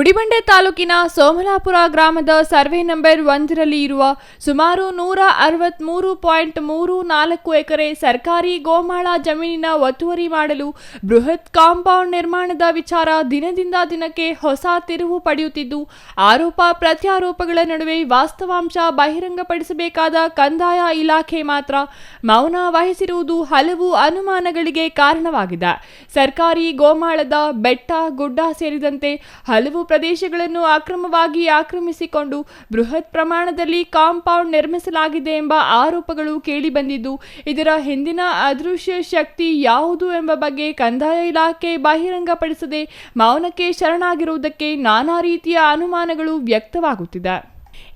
ಗುಡಿಬಂಡೆ ತಾಲೂಕಿನ ಸೋಮಲಾಪುರ ಗ್ರಾಮದ survey number 1ರಲ್ಲಿ ಇರುವ ಸುಮಾರು 163.34 ಎಕರೆ ಸರ್ಕಾರಿ ಗೋಮಾಳ ಜಮೀನಿನ ಒತ್ತುವರಿ ಮಾಡಲು ಬೃಹತ್ ಕಾಂಪೌಂಡ್ ನಿರ್ಮಾಣದ ವಿಚಾರ ದಿನದಿಂದ ದಿನಕ್ಕೆ ಹೊಸ ತಿರುವು ಪಡೆಯುತ್ತಿದ್ದು, ಆರೋಪ ಪ್ರತ್ಯಾರೋಪಗಳ ನಡುವೆ ವಾಸ್ತವಾಂಶ ಬಹಿರಂಗಪಡಿಸಬೇಕಾದ ಕಂದಾಯ ಇಲಾಖೆ ಮಾತ್ರ ಮೌನ ವಹಿಸಿರುವುದು ಹಲವು ಅನುಮಾನಗಳಿಗೆ ಕಾರಣವಾಗಿದೆ. ಸರ್ಕಾರಿ ಗೋಮಾಳದ ಬೆಟ್ಟ ಗುಡ್ಡ ಸೇರಿದಂತೆ ಹಲವು ಪ್ರದೇಶಗಳನ್ನು ಅಕ್ರಮವಾಗಿ ಆಕ್ರಮಿಸಿಕೊಂಡು ಬೃಹತ್ ಪ್ರಮಾಣದಲ್ಲಿ ಕಾಂಪೌಂಡ್ ನಿರ್ಮಿಸಲಾಗಿದೆ ಎಂಬ ಆರೋಪಗಳು ಕೇಳಿಬಂದಿದ್ದು, ಇದರ ಹಿಂದಿನ ಅದೃಶ್ಯ ಶಕ್ತಿ ಯಾವುದು ಎಂಬ ಬಗ್ಗೆ ಕಂದಾಯ ಇಲಾಖೆ ಬಹಿರಂಗಪಡಿಸದೆ ಮೌನಕ್ಕೆ ಶರಣಾಗಿರುವುದಕ್ಕೆ ನಾನಾ ರೀತಿಯ ಅನುಮಾನಗಳು ವ್ಯಕ್ತವಾಗುತ್ತಿದೆ.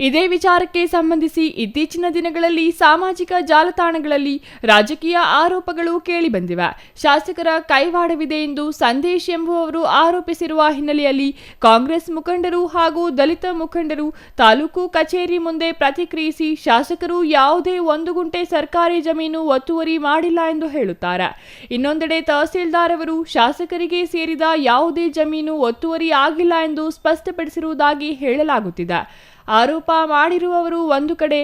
ಇದೇ ವಿಚಾರಕ್ಕೆ ಸಂಬಂಧಿಸಿ ಇತ್ತೀಚಿನ ದಿನಗಳಲ್ಲಿ ಸಾಮಾಜಿಕ ಜಾಲತಾಣಗಳಲ್ಲಿ ರಾಜಕೀಯ ಆರೋಪಗಳು ಕೇಳಿಬಂದಿವೆ. ಶಾಸಕರ ಕೈವಾಡವಿದೆ ಎಂದು ಸಂದೇಶ್ ಎಂಬುವವರು ಆರೋಪಿಸಿರುವ ಹಿನ್ನೆಲೆಯಲ್ಲಿ ಕಾಂಗ್ರೆಸ್ ಮುಖಂಡರು ಹಾಗೂ ದಲಿತ ಮುಖಂಡರು ತಾಲೂಕು ಕಚೇರಿ ಮುಂದೆ ಪ್ರತಿಕ್ರಿಯಿಸಿ, ಶಾಸಕರು ಯಾವುದೇ 1 ಗುಂಟೆ ಸರ್ಕಾರಿ ಜಮೀನು ಒತ್ತುವರಿ ಮಾಡಿಲ್ಲ ಎಂದು ಹೇಳುತ್ತಾರೆ. ಇನ್ನೊಂದೆಡೆ ತಹಸೀಲ್ದಾರ್ ಅವರು ಶಾಸಕರಿಗೆ ಸೇರಿದ ಯಾವುದೇ ಜಮೀನು ಒತ್ತುವರಿ ಆಗಿಲ್ಲ ಎಂದು ಸ್ಪಷ್ಟಪಡಿಸಿರುವುದಾಗಿ ಹೇಳಲಾಗುತ್ತಿದೆ. ಆರೋಪ ಮಾಡಿರುವವರು ಒಂದು ಕಡೆ,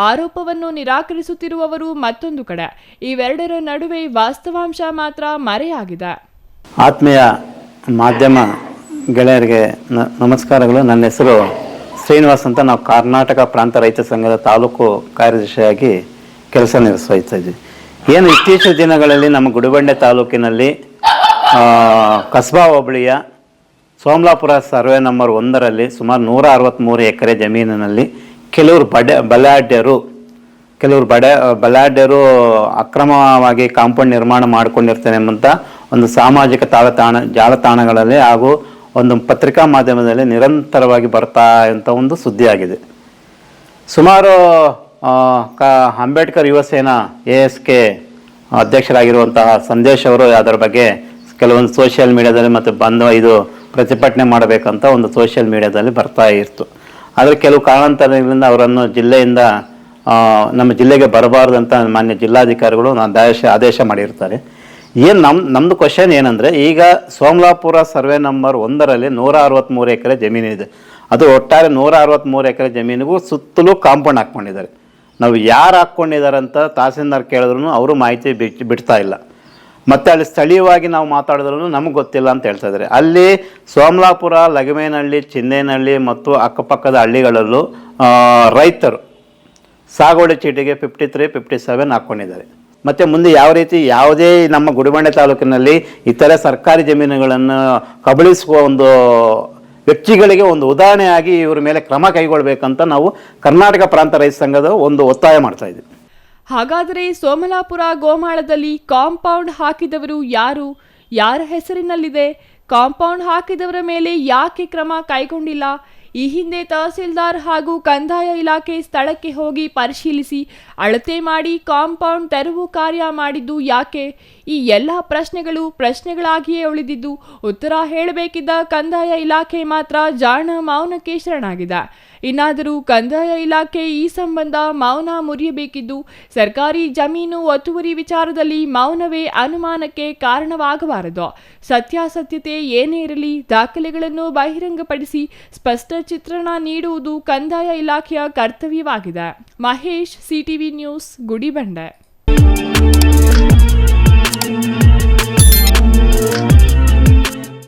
ಆರೋಪವನ್ನು ನಿರಾಕರಿಸುತ್ತಿರುವವರು ಮತ್ತೊಂದು ಕಡೆ. ಇವೆರಡರ ನಡುವೆ ವಾಸ್ತವಾಂಶ ಮಾತ್ರ ಮರೆಯಾಗಿದೆ. ಆತ್ಮೀಯ ಮಾಧ್ಯಮ ಗೆಳೆಯರಿಗೆ ನಮಸ್ಕಾರಗಳು. ನನ್ನ ಹೆಸರು ಶ್ರೀನಿವಾಸ್ ಅಂತ. ನಾವು ಕರ್ನಾಟಕ ಪ್ರಾಂತ ರೈತ ಸಂಘದ ತಾಲೂಕು ಕಾರ್ಯದರ್ಶಿಯಾಗಿ ಕೆಲಸ ನಿರ್ವಹಿಸ್ತಾ ಇದ್ದೀವಿ. ಏನು ಇತ್ತೀಚಿನ ದಿನಗಳಲ್ಲಿ ನಮ್ಮ ಗುಡಿಬಂಡೆ ತಾಲೂಕಿನಲ್ಲಿ ಕಸ್ಬಾ ಹೋಬಳಿಯ ಸೋಮಲಾಪುರ ಸರ್ವೆ ನಂಬರ್ 1ರಲ್ಲಿ ಸುಮಾರು 163 ಎಕರೆ ಜಮೀನಿನಲ್ಲಿ ಕೆಲವರು ಬಲಾಢ್ಯರು ಅಕ್ರಮವಾಗಿ ಕಾಂಪೌಂಡ್ ನಿರ್ಮಾಣ ಮಾಡಿಕೊಂಡಿರ್ತಾರೆ ಎಂಬಂಥ ಒಂದು ಸಾಮಾಜಿಕ ಜಾಲತಾಣಗಳಲ್ಲಿ ಹಾಗೂ ಒಂದು ಪತ್ರಿಕಾ ಮಾಧ್ಯಮದಲ್ಲಿ ನಿರಂತರವಾಗಿ ಬರ್ತಾ ಅಂತ ಒಂದು ಸುದ್ದಿಯಾಗಿದೆ. ಸುಮಾರು ಅಂಬೇಡ್ಕರ್ ಯುವ ಸೇನಾ ASK ಅಧ್ಯಕ್ಷರಾಗಿರುವಂತಹ ಸಂದೇಶ್ ಅವರು ಅದರ ಬಗ್ಗೆ ಕೆಲವೊಂದು ಸೋಷಿಯಲ್ ಮೀಡಿಯಾದಲ್ಲಿ ಮತ್ತು ಇದು ಪ್ರತಿಭಟನೆ ಮಾಡಬೇಕಂತ ಒಂದು ಸೋಷಿಯಲ್ ಮೀಡಿಯಾದಲ್ಲಿ ಬರ್ತಾ ಇತ್ತು. ಆದರೆ ಕೆಲವು ಕಾರಣಾಂತರಗಳಿಂದ ಅವರನ್ನು ಜಿಲ್ಲೆಯಿಂದ ನಮ್ಮ ಜಿಲ್ಲೆಗೆ ಬರಬಾರ್ದಂತ ಮಾನ್ಯ ಜಿಲ್ಲಾಧಿಕಾರಿಗಳು ಆದೇಶ ಮಾಡಿರ್ತಾರೆ. ನಮ್ಮದು ಕ್ವಶನ್ ಏನಂದರೆ, ಈಗ ಸೋಮಲಾಪುರ ಸರ್ವೆ ನಂಬರ್ 1ರಲ್ಲಿ 163 ಎಕರೆ ಜಮೀನಿದೆ. ಅದು ಒಟ್ಟಾರೆ 163 ಎಕರೆ ಜಮೀನಿಗೂ ಸುತ್ತಲೂ ಕಾಂಪೌಂಡ್ ಹಾಕ್ಕೊಂಡಿದ್ದಾರೆ. ನಾವು ಯಾರು ಹಾಕ್ಕೊಂಡಿದ್ದಾರೆ ಅಂತ ತಹಸೀಲ್ದಾರ್ ಕೇಳಿದ್ರು ಅವರು ಮಾಹಿತಿ ಬಿಡ್ತಾ ಇಲ್ಲ. ಮತ್ತು ಅಲ್ಲಿ ಸ್ಥಳೀಯವಾಗಿ ನಾವು ಮಾತಾಡಿದ್ರೂ ನಮಗೆ ಗೊತ್ತಿಲ್ಲ ಅಂತ ಹೇಳ್ತಾ ಇದ್ದಾರೆ. ಅಲ್ಲಿ ಸೋಮಲಾಪುರ, ಲಗಮೇನಹಳ್ಳಿ, ಚಿನ್ನೇನಹಳ್ಳಿ ಮತ್ತು ಅಕ್ಕಪಕ್ಕದ ಹಳ್ಳಿಗಳಲ್ಲೂ ರೈತರು ಸಾಗುವಳಿ ಚೀಟಿಗೆ 53, 57 ಹಾಕ್ಕೊಂಡಿದ್ದಾರೆ. ಮತ್ತು ಮುಂದೆ ಯಾವ ರೀತಿ ಯಾವುದೇ ನಮ್ಮ ಗುಡಿಬಂಡೆ ತಾಲೂಕಿನಲ್ಲಿ ಇತರೆ ಸರ್ಕಾರಿ ಜಮೀನುಗಳನ್ನು ಕಬಳಿಸುವ ಒಂದು ವ್ಯಕ್ತಿಗಳಿಗೆ ಒಂದು ಉದಾಹರಣೆಯಾಗಿ ಇವರ ಮೇಲೆ ಕ್ರಮ ಕೈಗೊಳ್ಳಬೇಕಂತ ನಾವು ಕರ್ನಾಟಕ ಪ್ರಾಂತ ರೈತ ಸಂಘದ ಒಂದು ಒತ್ತಾಯ ಮಾಡ್ತಾ ಇದ್ದೀವಿ. ಹಾಗಾದರೆ ಸೋಮಲಾಪುರ ಗೋಮಾಳದಲ್ಲಿ ಕಾಂಪೌಂಡ್ ಹಾಕಿದವರು ಯಾರು? ಯಾರ ಹೆಸರಿನಲ್ಲಿದೆ? ಕಾಂಪೌಂಡ್ ಹಾಕಿದವರ ಮೇಲೆ ಯಾಕೆ ಕ್ರಮ ಕೈಗೊಂಡಿಲ್ಲ? ಈ ಹಿಂದೆ ತಹಸೀಲ್ದಾರ್ ಹಾಗೂ ಕಂದಾಯ ಇಲಾಖೆ ಸ್ಥಳಕ್ಕೆ ಹೋಗಿ ಪರಿಶೀಲಿಸಿ ಅಳತೆ ಮಾಡಿ ಕಾಂಪೌಂಡ್ ತೆರವು ಕಾರ್ಯ ಮಾಡಿದ್ದು ಯಾಕೆ? ಈ ಎಲ್ಲ ಪ್ರಶ್ನೆಗಳಾಗಿಯೇ ಉಳಿದಿದ್ದು, ಉತ್ತರ ಹೇಳಬೇಕಿದ್ದ ಕಂದಾಯ ಇಲಾಖೆ ಮಾತ್ರ ಜಾಣ ಮೌನಕ್ಕೆ ಶರಣಾಗಿದೆ. ಇನ್ನಾದರೂ ಕಂದಾಯ ಇಲಾಖೆ ಈ ಸಂಬಂಧ ಮೌನ ಮುರಿಯಬೇಕಿದ್ದು, ಸರ್ಕಾರಿ ಜಮೀನು ಒತ್ತುವರಿ ವಿಚಾರದಲ್ಲಿ ಮೌನವೇ ಅನುಮಾನಕ್ಕೆ ಕಾರಣವಾಗಬಾರದು. ಸತ್ಯಾಸತ್ಯತೆ ಏನೇ ಇರಲಿ, ದಾಖಲೆಗಳನ್ನು ಬಹಿರಂಗಪಡಿಸಿ ಸ್ಪಷ್ಟ ಚಿತ್ರಣ ನೀಡುವುದು ಕಂದಾಯ ಇಲಾಖೆಯ ಕರ್ತವ್ಯವಾಗಿದೆ. Mahesh, CTV news, Gudibande.